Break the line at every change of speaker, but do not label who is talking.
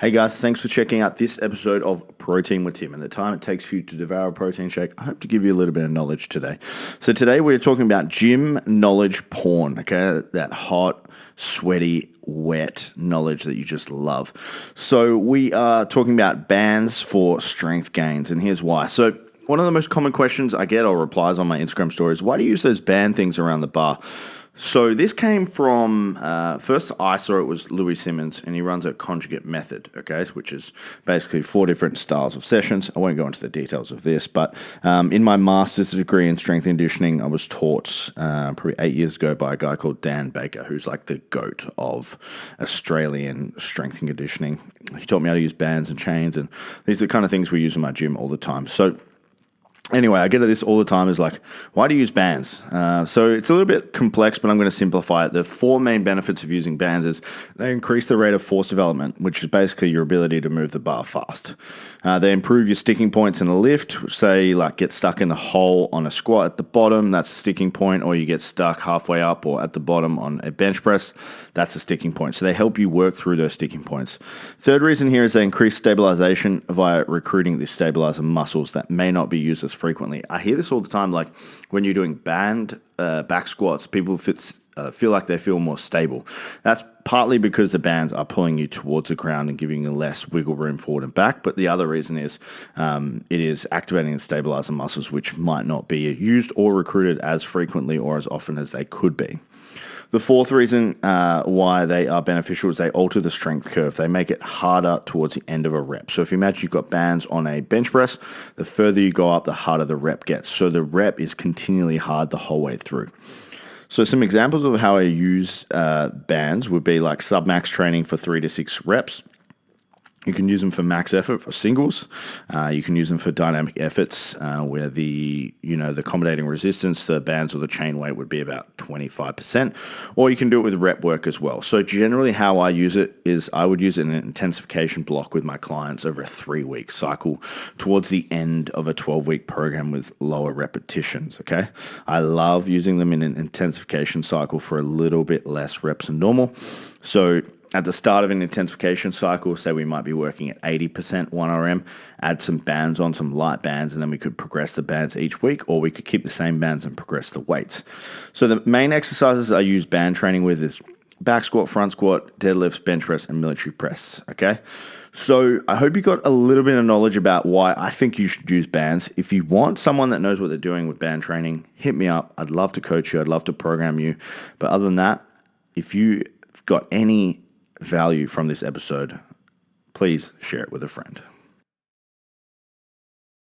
Hey guys, thanks for checking out this episode of Protein with Tim and the time it takes for you to devour a protein shake. I hope to give you a little bit of knowledge today. So today we're talking about gym knowledge porn, okay? That hot, sweaty, wet knowledge that you just love. So we are talking about bands for strength gains, and here's why. So one of the most common questions I get or replies on my Instagram story is, why do you use those band things around the bar? So this came from, first I saw it was Louis Simmons, and he runs a conjugate method, okay, which is basically 4 different styles of sessions. I won't go into the details of this, but in my master's degree in strength and conditioning, I was taught probably 8 years ago by a guy called Dan Baker, who's like the GOAT of Australian strength and conditioning. He taught me how to use bands and chains, and these are the kind of things we use in my gym all the time. So anyway, I get at this all the time is like, why do you use bands? So it's a little bit complex, but I'm going to simplify it. The 4 main benefits of using bands is they increase the rate of force development, which is basically your ability to move the bar fast. They improve your sticking points in a lift. Say like get stuck in the hole on a squat at the bottom, that's a sticking point, or you get stuck halfway up or at the bottom on a bench press, that's a sticking point. So they help you work through those sticking points. Third reason here is they increase stabilization via recruiting the stabilizer muscles that may not be used as frequently. I hear this all the time, like when you're doing band back squats, people feel like they feel more stable. That's partly because the bands are pulling you towards the ground and giving you less wiggle room forward and back. But the other reason is it is activating the stabilizer muscles, which might not be used or recruited as frequently or as often as they could be. The fourth reason why they are beneficial is they alter the strength curve. They make it harder towards the end of a rep. So if you imagine you've got bands on a bench press, the further you go up, the harder the rep gets. So the rep is continually hard the whole way through. So some examples of how I use bands would be like sub-max training for 3 to 6 reps. You can use them for max effort for singles. You can use them for dynamic efforts where the accommodating resistance, the bands or the chain weight would be about 25%. Or you can do it with rep work as well. So generally how I use it is I would use it in an intensification block with my clients over a 3-week cycle towards the end of a 12-week program with lower repetitions, okay? I love using them in an intensification cycle for a little bit less reps than normal. So at the start of an intensification cycle, say we might be working at 80% 1RM, add some bands on, some light bands, and then we could progress the bands each week, or we could keep the same bands and progress the weights. So the main exercises I use band training with is back squat, front squat, deadlifts, bench press, and military press, okay? So I hope you got a little bit of knowledge about why I think you should use bands. If you want someone that knows what they're doing with band training, hit me up. I'd love to coach you. I'd love to program you. But other than that, if you've got any value from this episode, please share it with a friend.